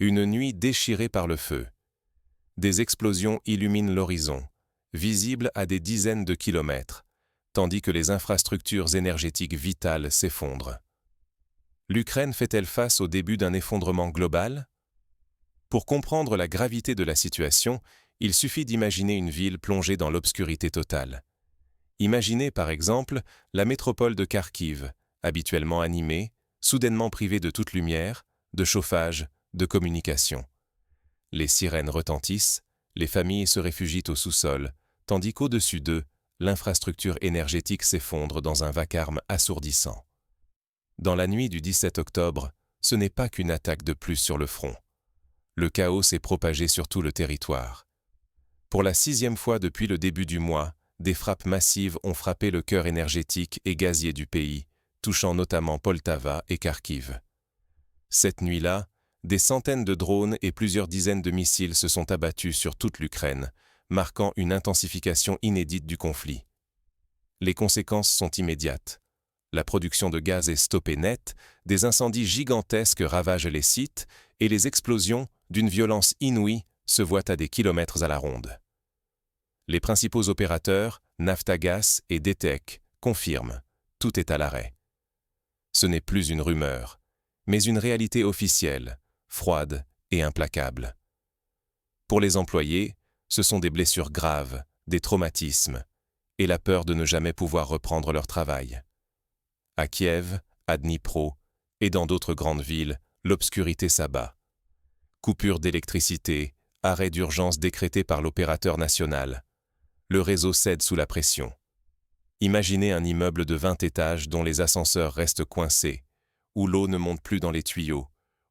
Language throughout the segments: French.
Une nuit déchirée par le feu. Des explosions illuminent l'horizon, visibles à des dizaines de kilomètres, tandis que les infrastructures énergétiques vitales s'effondrent. L'Ukraine fait-elle face au début d'un effondrement global? Pour comprendre la gravité de la situation, il suffit d'imaginer une ville plongée dans l'obscurité totale. Imaginez par exemple la métropole de Kharkiv, habituellement animée, soudainement privée de toute lumière, de chauffage, de communication. Les sirènes retentissent, les familles se réfugient au sous-sol, tandis qu'au-dessus d'eux, l'infrastructure énergétique s'effondre dans un vacarme assourdissant. Dans la nuit du 17 octobre, ce n'est pas qu'une attaque de plus sur le front. Le chaos s'est propagé sur tout le territoire. Pour la 6e fois depuis le début du mois, des frappes massives ont frappé le cœur énergétique et gazier du pays, touchant notamment Poltava et Kharkiv. Cette nuit-là, des centaines de drones et plusieurs dizaines de missiles se sont abattus sur toute l'Ukraine, marquant une intensification inédite du conflit. Les conséquences sont immédiates. La production de gaz est stoppée net, des incendies gigantesques ravagent les sites et les explosions, d'une violence inouïe, se voient à des kilomètres à la ronde. Les principaux opérateurs, Naftagaz et DTEK, confirment – tout est à l'arrêt. Ce n'est plus une rumeur, mais une réalité officielle, froide et implacable. Pour les employés, ce sont des blessures graves, des traumatismes, et la peur de ne jamais pouvoir reprendre leur travail. À Kiev, à Dnipro et dans d'autres grandes villes, l'obscurité s'abat. Coupure d'électricité, arrêt d'urgence décrété par l'opérateur national. Le réseau cède sous la pression. Imaginez un immeuble de 20 étages dont les ascenseurs restent coincés, où l'eau ne monte plus dans les tuyaux,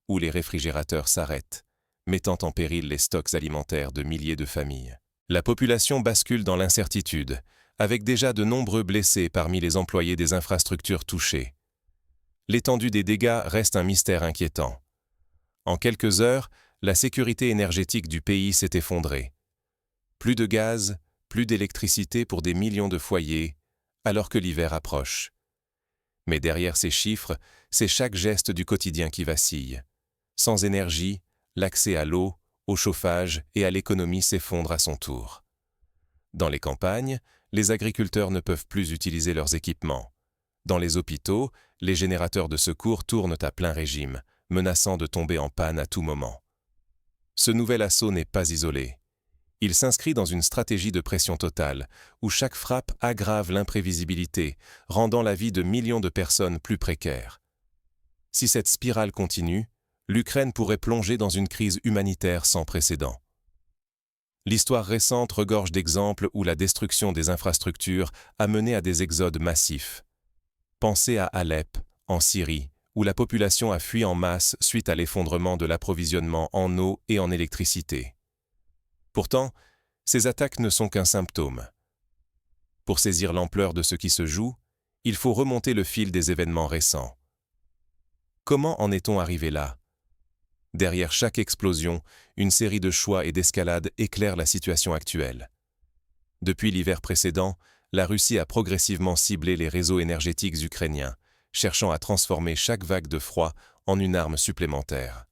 où les réfrigérateurs s'arrêtent, mettant en péril les stocks alimentaires de milliers de familles. La population bascule dans l'incertitude, avec déjà de nombreux blessés parmi les employés des infrastructures touchées. L'étendue des dégâts reste un mystère inquiétant. En quelques heures, la sécurité énergétique du pays s'est effondrée. Plus de gaz, plus d'électricité pour des millions de foyers, alors que l'hiver approche. Mais derrière ces chiffres, c'est chaque geste du quotidien qui vacille. Sans énergie, l'accès à l'eau, au chauffage et à l'économie s'effondre à son tour. Dans les campagnes, les agriculteurs ne peuvent plus utiliser leurs équipements. Dans les hôpitaux, les générateurs de secours tournent à plein régime, menaçant de tomber en panne à tout moment. Ce nouvel assaut n'est pas isolé. Il s'inscrit dans une stratégie de pression totale, où chaque frappe aggrave l'imprévisibilité, rendant la vie de millions de personnes plus précaire. Si cette spirale continue, l'Ukraine pourrait plonger dans une crise humanitaire sans précédent. L'histoire récente regorge d'exemples où la destruction des infrastructures a mené à des exodes massifs. Pensez à Alep, en Syrie, où la population a fui en masse suite à l'effondrement de l'approvisionnement en eau et en électricité. Pourtant, ces attaques ne sont qu'un symptôme. Pour saisir l'ampleur de ce qui se joue, il faut remonter le fil des événements récents. Comment en est-on arrivé là? Derrière chaque explosion, une série de choix et d'escalades éclaire la situation actuelle. Depuis l'hiver précédent, la Russie a progressivement ciblé les réseaux énergétiques ukrainiens, cherchant à transformer chaque vague de froid en une arme supplémentaire.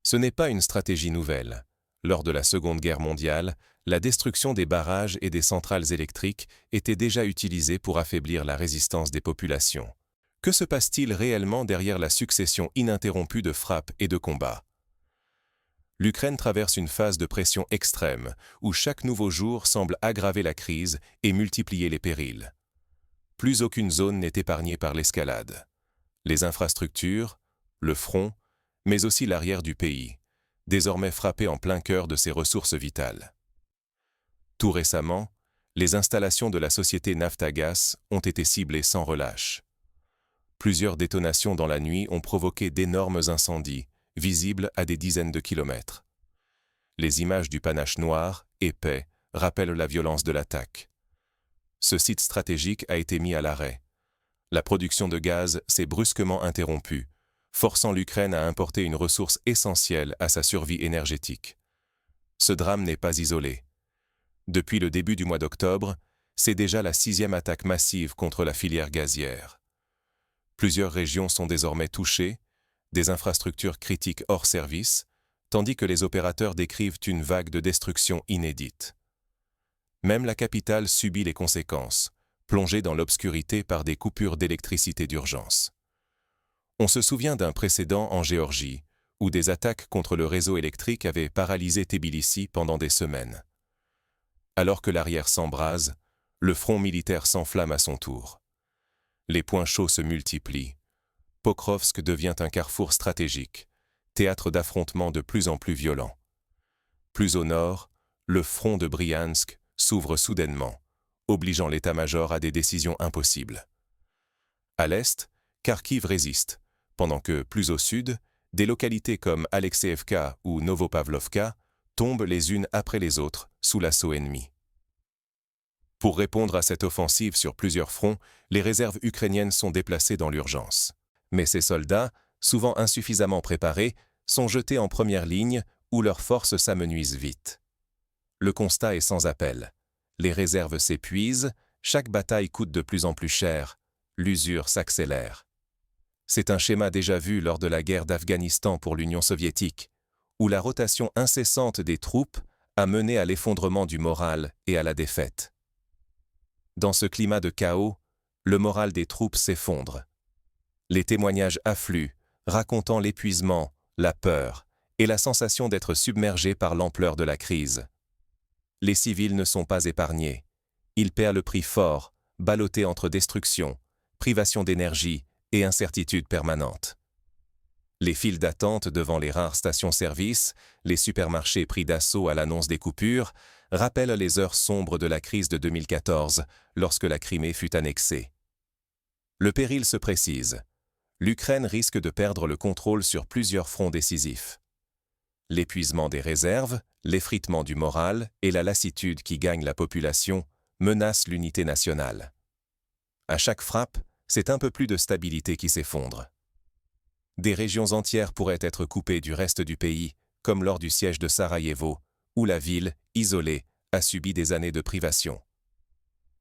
Ce n'est pas une stratégie nouvelle. Lors de la Seconde Guerre mondiale, la destruction des barrages et des centrales électriques était déjà utilisée pour affaiblir la résistance des populations. Que se passe-t-il réellement derrière la succession ininterrompue de frappes et de combats? L'Ukraine traverse une phase de pression extrême, où chaque nouveau jour semble aggraver la crise et multiplier les périls. Plus aucune zone n'est épargnée par l'escalade. Les infrastructures, le front, mais aussi l'arrière du pays, désormais frappé en plein cœur de ses ressources vitales. Tout récemment, les installations de la société Naftagaz ont été ciblées sans relâche. Plusieurs détonations dans la nuit ont provoqué d'énormes incendies, visibles à des dizaines de kilomètres. Les images du panache noir, épais, rappellent la violence de l'attaque. Ce site stratégique a été mis à l'arrêt. La production de gaz s'est brusquement interrompue, forçant l'Ukraine à importer une ressource essentielle à sa survie énergétique. Ce drame n'est pas isolé. Depuis le début du mois d'octobre, c'est déjà la 6e attaque massive contre la filière gazière. Plusieurs régions sont désormais touchées, des infrastructures critiques hors service, tandis que les opérateurs décrivent une vague de destruction inédite. Même la capitale subit les conséquences, plongée dans l'obscurité par des coupures d'électricité d'urgence. On se souvient d'un précédent en Géorgie, où des attaques contre le réseau électrique avaient paralysé Tbilissi pendant des semaines. Alors que l'arrière s'embrase, le front militaire s'enflamme à son tour. Les points chauds se multiplient. Pokrovsk devient un carrefour stratégique, théâtre d'affrontements de plus en plus violents. Plus au nord, le front de Briansk s'ouvre soudainement, obligeant l'état-major à des décisions impossibles. À l'est, Kharkiv résiste, pendant que, plus au sud, des localités comme Alexeevka ou Novopavlovka tombent les unes après les autres sous l'assaut ennemi. Pour répondre à cette offensive sur plusieurs fronts, les réserves ukrainiennes sont déplacées dans l'urgence. Mais ces soldats, souvent insuffisamment préparés, sont jetés en première ligne où leurs forces s'amenuisent vite. Le constat est sans appel. Les réserves s'épuisent, chaque bataille coûte de plus en plus cher, l'usure s'accélère. C'est un schéma déjà vu lors de la guerre d'Afghanistan pour l'Union soviétique, où la rotation incessante des troupes a mené à l'effondrement du moral et à la défaite. Dans ce climat de chaos, le moral des troupes s'effondre. Les témoignages affluent, racontant l'épuisement, la peur et la sensation d'être submergés par l'ampleur de la crise. Les civils ne sont pas épargnés. Ils paient le prix fort, ballottés entre destruction, privation d'énergie et incertitude permanente. Les files d'attente devant les rares stations-service, les supermarchés pris d'assaut à l'annonce des coupures, rappellent les heures sombres de la crise de 2014, lorsque la Crimée fut annexée. Le péril se précise. L'Ukraine risque de perdre le contrôle sur plusieurs fronts décisifs. L'épuisement des réserves, l'effritement du moral et la lassitude qui gagne la population menacent l'unité nationale. À chaque frappe, c'est un peu plus de stabilité qui s'effondre. Des régions entières pourraient être coupées du reste du pays, comme lors du siège de Sarajevo, où la ville, isolée, a subi des années de privation.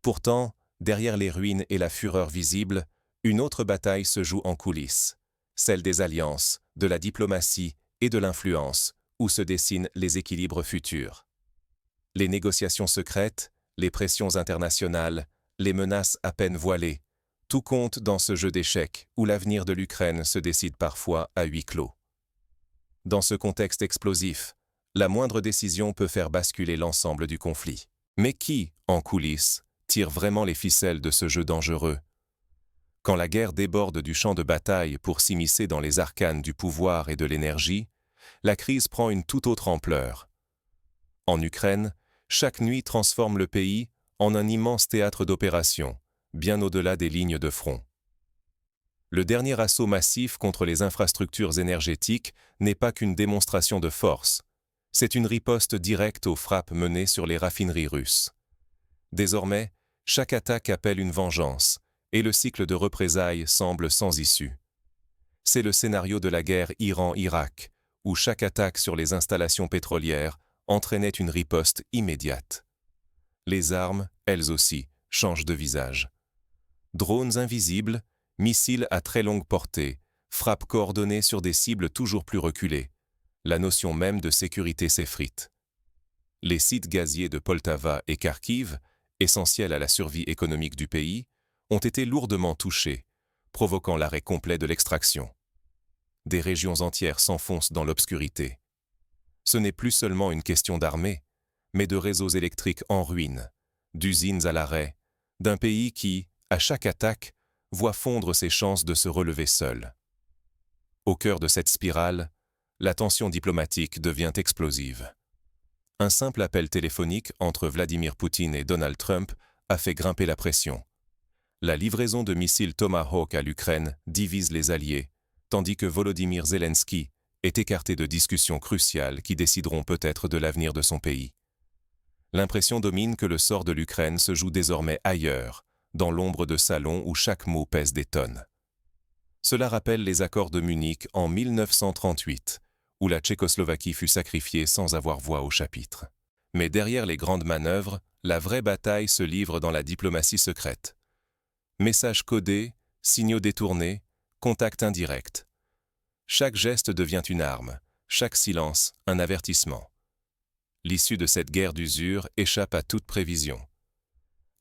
Pourtant, derrière les ruines et la fureur visible, une autre bataille se joue en coulisses, celle des alliances, de la diplomatie et de l'influence, où se dessinent les équilibres futurs. Les négociations secrètes, les pressions internationales, les menaces à peine voilées, tout compte dans ce jeu d'échecs où l'avenir de l'Ukraine se décide parfois à huis clos. Dans ce contexte explosif, la moindre décision peut faire basculer l'ensemble du conflit. Mais qui, en coulisses, tire vraiment les ficelles de ce jeu dangereux? Quand la guerre déborde du champ de bataille pour s'immiscer dans les arcanes du pouvoir et de l'énergie, la crise prend une toute autre ampleur. En Ukraine, chaque nuit transforme le pays en un immense théâtre d'opérations, bien au-delà des lignes de front. Le dernier assaut massif contre les infrastructures énergétiques n'est pas qu'une démonstration de force, c'est une riposte directe aux frappes menées sur les raffineries russes. Désormais, chaque attaque appelle une vengeance, et le cycle de représailles semble sans issue. C'est le scénario de la guerre Iran-Irak, où chaque attaque sur les installations pétrolières entraînait une riposte immédiate. Les armes, elles aussi, changent de visage. Drones invisibles, missiles à très longue portée, frappes coordonnées sur des cibles toujours plus reculées. La notion même de sécurité s'effrite. Les sites gaziers de Poltava et Kharkiv, essentiels à la survie économique du pays, ont été lourdement touchés, provoquant l'arrêt complet de l'extraction. Des régions entières s'enfoncent dans l'obscurité. Ce n'est plus seulement une question d'armée, mais de réseaux électriques en ruine, d'usines à l'arrêt, d'un pays qui, à chaque attaque, voit fondre ses chances de se relever seul. Au cœur de cette spirale, la tension diplomatique devient explosive. Un simple appel téléphonique entre Vladimir Poutine et Donald Trump a fait grimper la pression. La livraison de missiles Tomahawk à l'Ukraine divise les alliés, tandis que Volodymyr Zelensky est écarté de discussions cruciales qui décideront peut-être de l'avenir de son pays. L'impression domine que le sort de l'Ukraine se joue désormais ailleurs, dans l'ombre de salons où chaque mot pèse des tonnes. Cela rappelle les accords de Munich en 1938, où la Tchécoslovaquie fut sacrifiée sans avoir voix au chapitre. Mais derrière les grandes manœuvres, la vraie bataille se livre dans la diplomatie secrète. Messages codés, signaux détournés, contacts indirects. Chaque geste devient une arme, chaque silence un avertissement. L'issue de cette guerre d'usure échappe à toute prévision.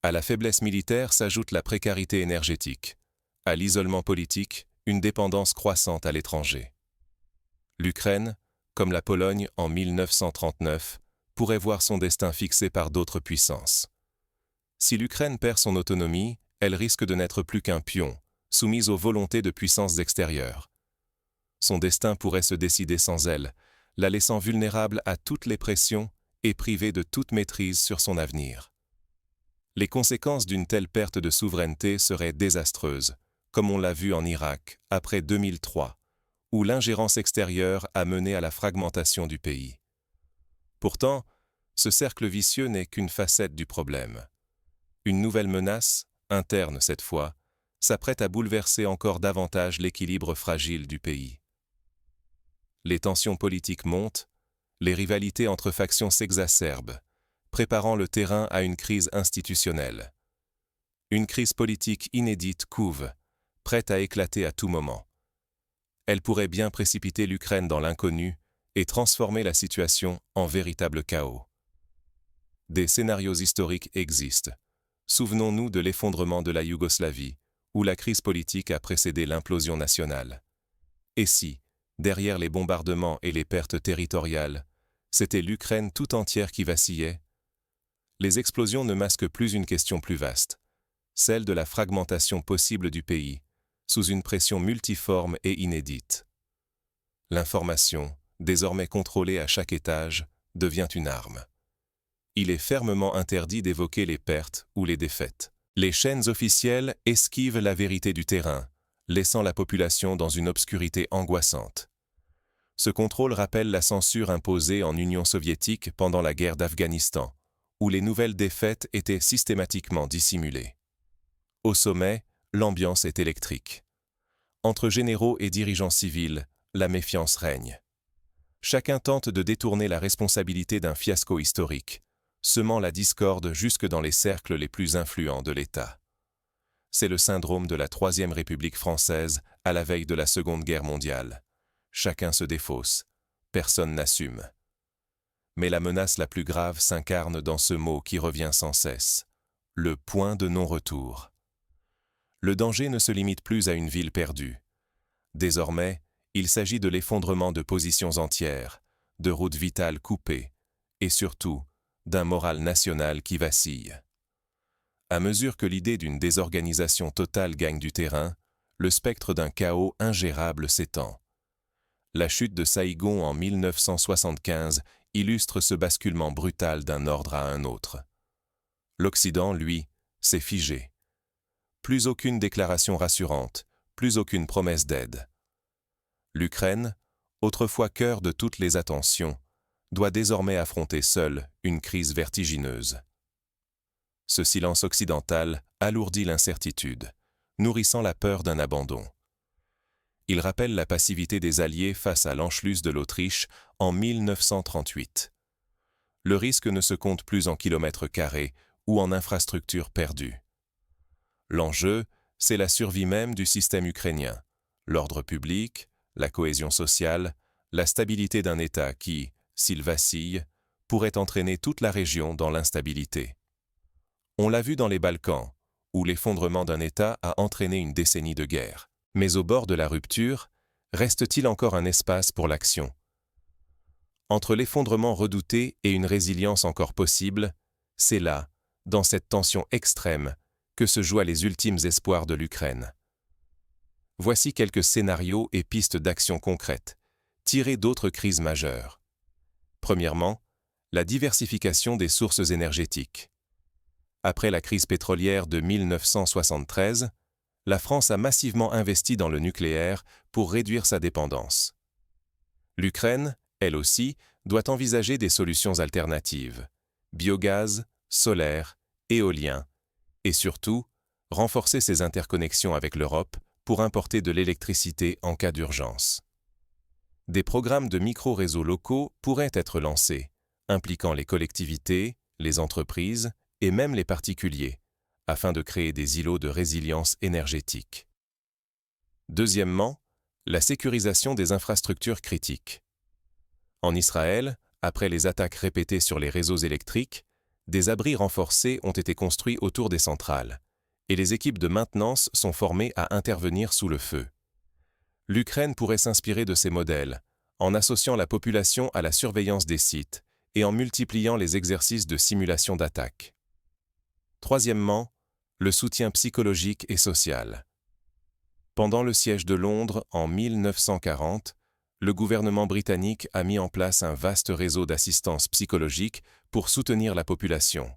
À la faiblesse militaire s'ajoute la précarité énergétique. À l'isolement politique, une dépendance croissante à l'étranger. L'Ukraine, comme la Pologne en 1939, pourrait voir son destin fixé par d'autres puissances. Si l'Ukraine perd son autonomie, elle risque de n'être plus qu'un pion, soumise aux volontés de puissances extérieures. Son destin pourrait se décider sans elle, la laissant vulnérable à toutes les pressions et privée de toute maîtrise sur son avenir. Les conséquences d'une telle perte de souveraineté seraient désastreuses, comme on l'a vu en Irak après 2003, où l'ingérence extérieure a mené à la fragmentation du pays. Pourtant, ce cercle vicieux n'est qu'une facette du problème. Une nouvelle menace, interne cette fois, s'apprête à bouleverser encore davantage l'équilibre fragile du pays. Les tensions politiques montent, les rivalités entre factions s'exacerbent, préparant le terrain à une crise institutionnelle. Une crise politique inédite couve, prête à éclater à tout moment. Elle pourrait bien précipiter l'Ukraine dans l'inconnu et transformer la situation en véritable chaos. Des scénarios historiques existent. Souvenons-nous de l'effondrement de la Yougoslavie, où la crise politique a précédé l'implosion nationale. Et si, derrière les bombardements et les pertes territoriales, c'était l'Ukraine tout entière qui vacillait? Les explosions ne masquent plus une question plus vaste, celle de la fragmentation possible du pays, sous une pression multiforme et inédite. L'information, désormais contrôlée à chaque étage, devient une arme. Il est fermement interdit d'évoquer les pertes ou les défaites. Les chaînes officielles esquivent la vérité du terrain, laissant la population dans une obscurité angoissante. Ce contrôle rappelle la censure imposée en Union soviétique pendant la guerre d'Afghanistan, où les nouvelles défaites étaient systématiquement dissimulées. Au sommet, l'ambiance est électrique. Entre généraux et dirigeants civils, la méfiance règne. Chacun tente de détourner la responsabilité d'un fiasco historique, semant la discorde jusque dans les cercles les plus influents de l'État. C'est le syndrome de la Troisième République française à la veille de la Seconde Guerre mondiale. Chacun se défausse, personne n'assume. Mais la menace la plus grave s'incarne dans ce mot qui revient sans cesse, le point de non-retour. Le danger ne se limite plus à une ville perdue. Désormais, il s'agit de l'effondrement de positions entières, de routes vitales coupées, et surtout, d'un moral national qui vacille. À mesure que l'idée d'une désorganisation totale gagne du terrain, le spectre d'un chaos ingérable s'étend. La chute de Saïgon en 1975 illustre ce basculement brutal d'un ordre à un autre. L'Occident, lui, s'est figé. Plus aucune déclaration rassurante, plus aucune promesse d'aide. L'Ukraine, autrefois cœur de toutes les attentions, doit désormais affronter seule une crise vertigineuse. Ce silence occidental alourdit l'incertitude, nourrissant la peur d'un abandon. Il rappelle la passivité des Alliés face à l'Anschluss de l'Autriche en 1938. Le risque ne se compte plus en kilomètres carrés ou en infrastructures perdues. L'enjeu, c'est la survie même du système ukrainien, l'ordre public, la cohésion sociale, la stabilité d'un État qui, s'il vacille, pourrait entraîner toute la région dans l'instabilité. On l'a vu dans les Balkans, où l'effondrement d'un État a entraîné une décennie de guerre. Mais au bord de la rupture, reste-t-il encore un espace pour l'action? Entre l'effondrement redouté et une résilience encore possible, c'est là, dans cette tension extrême, que se joient les ultimes espoirs de l'Ukraine. Voici quelques scénarios et pistes d'action concrètes, tirées d'autres crises majeures. Premièrement, la diversification des sources énergétiques. Après la crise pétrolière de 1973, la France a massivement investi dans le nucléaire pour réduire sa dépendance. L'Ukraine, elle aussi, doit envisager des solutions alternatives, biogaz, solaire, éolien, et surtout, renforcer ses interconnexions avec l'Europe pour importer de l'électricité en cas d'urgence. Des programmes de micro-réseaux locaux pourraient être lancés, impliquant les collectivités, les entreprises et même les particuliers, afin de créer des îlots de résilience énergétique. Deuxièmement, La sécurisation des infrastructures critiques. En Israël, après les attaques répétées sur les réseaux électriques, des abris renforcés ont été construits autour des centrales, et les équipes de maintenance sont formées à intervenir sous le feu. L'Ukraine pourrait s'inspirer de ces modèles, en associant la population à la surveillance des sites et en multipliant les exercices de simulation d'attaque. Troisièmement, le soutien psychologique et social. Pendant le siège de Londres en 1940, le gouvernement britannique a mis en place un vaste réseau d'assistance psychologique pour soutenir la population.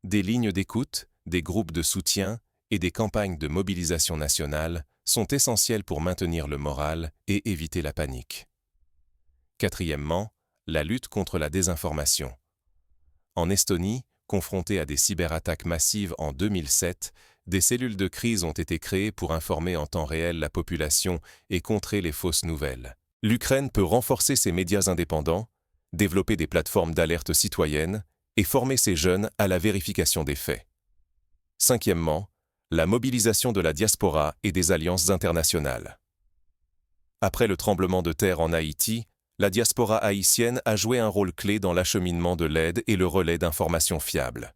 Des lignes d'écoute, des groupes de soutien et des campagnes de mobilisation nationale sont essentielles pour maintenir le moral et éviter la panique. Quatrièmement, la lutte contre la désinformation. En Estonie, confrontée à des cyberattaques massives en 2007, des cellules de crise ont été créées pour informer en temps réel la population et contrer les fausses nouvelles. L'Ukraine peut renforcer ses médias indépendants, développer des plateformes d'alerte citoyenne et former ses jeunes à la vérification des faits. Cinquièmement, la mobilisation de la diaspora et des alliances internationales. Après le tremblement de terre en Haïti, la diaspora haïtienne a joué un rôle clé dans l'acheminement de l'aide et le relais d'informations fiables.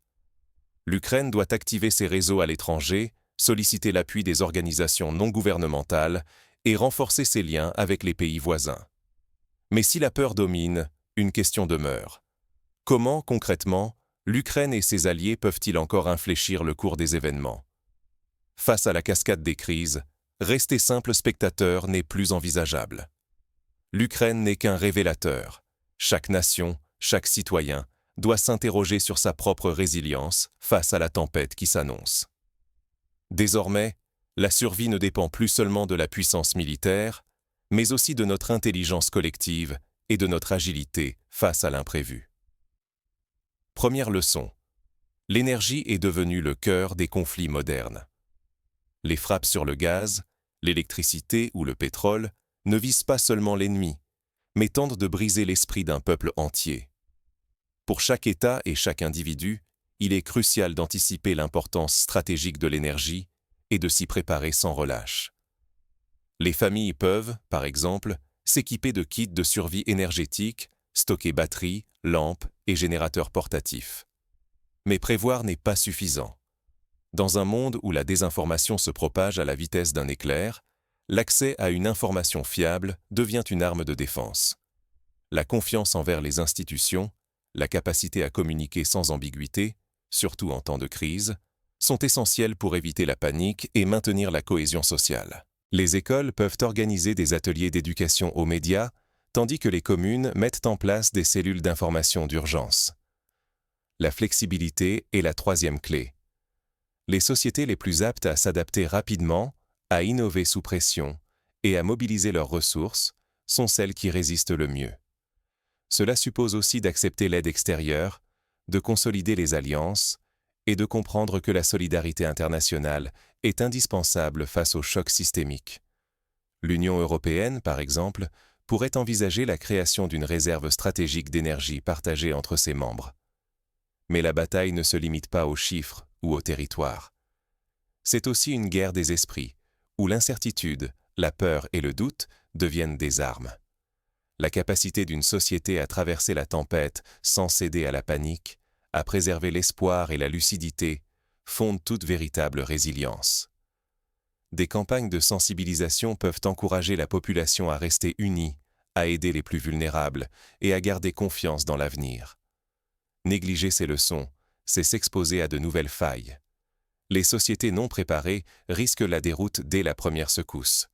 L'Ukraine doit activer ses réseaux à l'étranger, solliciter l'appui des organisations non gouvernementales et renforcer ses liens avec les pays voisins. Mais si la peur domine, une question demeure. Comment, concrètement, l'Ukraine et ses alliés peuvent-ils encore infléchir le cours des événements? Face à la cascade des crises, rester simple spectateur n'est plus envisageable. L'Ukraine n'est qu'un révélateur. Chaque nation, chaque citoyen, doit s'interroger sur sa propre résilience face à la tempête qui s'annonce. Désormais, la survie ne dépend plus seulement de la puissance militaire, mais aussi de notre intelligence collective et de notre agilité face à l'imprévu. Première leçon. L'énergie est devenue le cœur des conflits modernes. Les frappes sur le gaz, l'électricité ou le pétrole ne visent pas seulement l'ennemi, mais tentent de briser l'esprit d'un peuple entier. Pour chaque État et chaque individu, il est crucial d'anticiper l'importance stratégique de l'énergie et de s'y préparer sans relâche. Les familles peuvent, par exemple, s'équiper de kits de survie énergétique, stocker batteries, lampes et générateurs portatifs. Mais prévoir n'est pas suffisant. Dans un monde où la désinformation se propage à la vitesse d'un éclair, l'accès à une information fiable devient une arme de défense. La confiance envers les institutions, la capacité à communiquer sans ambiguïté, surtout en temps de crise, sont essentielles pour éviter la panique et maintenir la cohésion sociale. Les écoles peuvent organiser des ateliers d'éducation aux médias, tandis que les communes mettent en place des cellules d'information d'urgence. La flexibilité est la troisième clé. Les sociétés les plus aptes à s'adapter rapidement, à innover sous pression et à mobiliser leurs ressources sont celles qui résistent le mieux. Cela suppose aussi d'accepter l'aide extérieure, de consolider les alliances et de comprendre que la solidarité internationale est indispensable face aux chocs systémiques. L'Union européenne, par exemple, pourrait envisager la création d'une réserve stratégique d'énergie partagée entre ses membres. Mais la bataille ne se limite pas aux chiffres ou au territoire. C'est aussi une guerre des esprits, où l'incertitude, la peur et le doute deviennent des armes. La capacité d'une société à traverser la tempête sans céder à la panique, à préserver l'espoir et la lucidité, fondent toute véritable résilience. Des campagnes de sensibilisation peuvent encourager la population à rester unie, à aider les plus vulnérables et à garder confiance dans l'avenir. Négliger ces leçons, c'est s'exposer à de nouvelles failles. Les sociétés non préparées risquent la déroute dès la première secousse.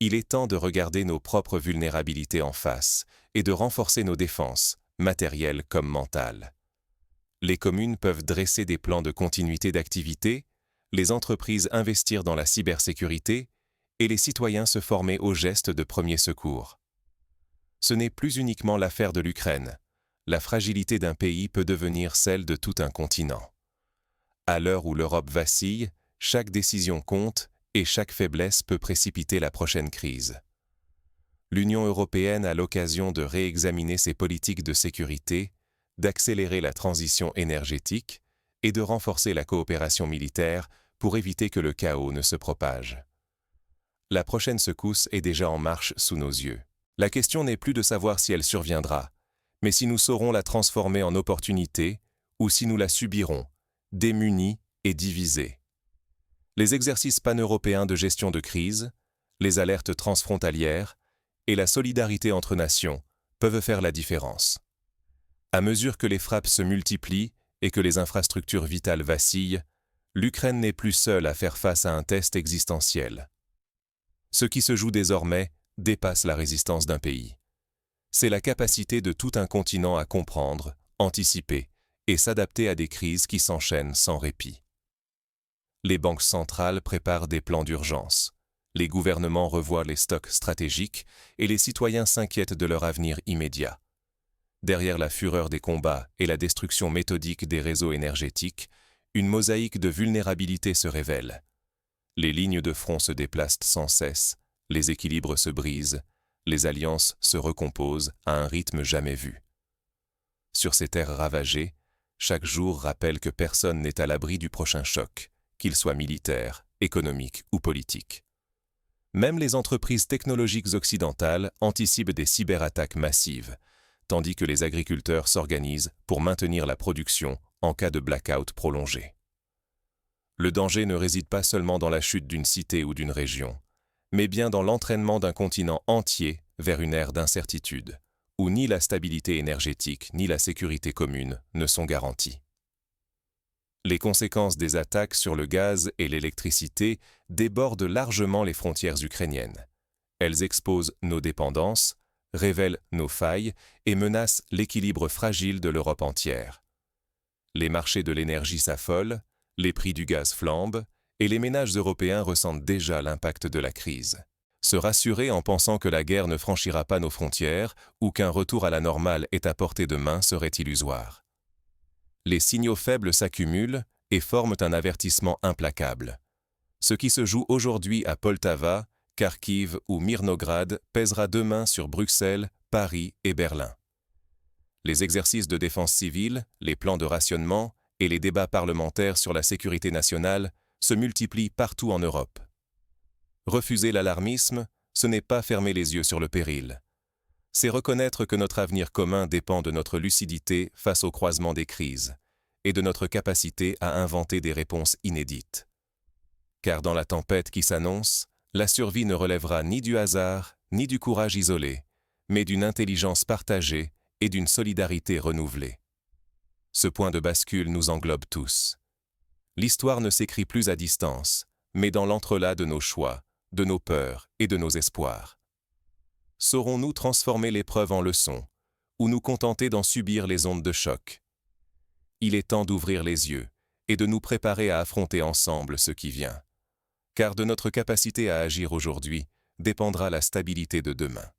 Il est temps de regarder nos propres vulnérabilités en face et de renforcer nos défenses, matérielles comme mentales. Les communes peuvent dresser des plans de continuité d'activité, les entreprises investir dans la cybersécurité et les citoyens se former aux gestes de premier secours. Ce n'est plus uniquement l'affaire de l'Ukraine. La fragilité d'un pays peut devenir celle de tout un continent. À l'heure où l'Europe vacille, chaque décision compte et chaque faiblesse peut précipiter la prochaine crise. L'Union européenne a l'occasion de réexaminer ses politiques de sécurité, d'accélérer la transition énergétique et de renforcer la coopération militaire pour éviter que le chaos ne se propage. La prochaine secousse est déjà en marche sous nos yeux. La question n'est plus de savoir si elle surviendra, mais si nous saurons la transformer en opportunité ou si nous la subirons, démunis et divisés. Les exercices paneuropéens de gestion de crise, les alertes transfrontalières et la solidarité entre nations peuvent faire la différence. À mesure que les frappes se multiplient et que les infrastructures vitales vacillent, l'Ukraine n'est plus seule à faire face à un test existentiel. Ce qui se joue désormais dépasse la résistance d'un pays. C'est la capacité de tout un continent à comprendre, anticiper et s'adapter à des crises qui s'enchaînent sans répit. Les banques centrales préparent des plans d'urgence, les gouvernements revoient les stocks stratégiques et les citoyens s'inquiètent de leur avenir immédiat. Derrière la fureur des combats et la destruction méthodique des réseaux énergétiques, une mosaïque de vulnérabilité se révèle. Les lignes de front se déplacent sans cesse, les équilibres se brisent, les alliances se recomposent à un rythme jamais vu. Sur ces terres ravagées, chaque jour rappelle que personne n'est à l'abri du prochain choc, qu'il soit militaire, économique ou politique. Même les entreprises technologiques occidentales anticipent des cyberattaques massives, tandis que les agriculteurs s'organisent pour maintenir la production en cas de blackout prolongé. Le danger ne réside pas seulement dans la chute d'une cité ou d'une région, mais bien dans l'entraînement d'un continent entier vers une ère d'incertitude, où ni la stabilité énergétique ni la sécurité commune ne sont garanties. Les conséquences des attaques sur le gaz et l'électricité débordent largement les frontières ukrainiennes. Elles exposent nos dépendances, révèlent nos failles et menacent l'équilibre fragile de l'Europe entière. Les marchés de l'énergie s'affolent, les prix du gaz flambent et les ménages européens ressentent déjà l'impact de la crise. Se rassurer en pensant que la guerre ne franchira pas nos frontières ou qu'un retour à la normale est à portée de main serait illusoire. Les signaux faibles s'accumulent et forment un avertissement implacable. Ce qui se joue aujourd'hui à Poltava, Kharkiv ou Mirnograd pèsera demain sur Bruxelles, Paris et Berlin. Les exercices de défense civile, les plans de rationnement et les débats parlementaires sur la sécurité nationale se multiplient partout en Europe. Refuser l'alarmisme, ce n'est pas fermer les yeux sur le péril. C'est reconnaître que notre avenir commun dépend de notre lucidité face au croisement des crises et de notre capacité à inventer des réponses inédites. Car dans la tempête qui s'annonce, la survie ne relèvera ni du hasard, ni du courage isolé, mais d'une intelligence partagée et d'une solidarité renouvelée. Ce point de bascule nous englobe tous. L'histoire ne s'écrit plus à distance, mais dans l'entrelac de nos choix, de nos peurs et de nos espoirs. Saurons-nous transformer l'épreuve en leçon, ou nous contenter d'en subir les ondes de choc? Il est temps d'ouvrir les yeux et de nous préparer à affronter ensemble ce qui vient. Car de notre capacité à agir aujourd'hui dépendra la stabilité de demain.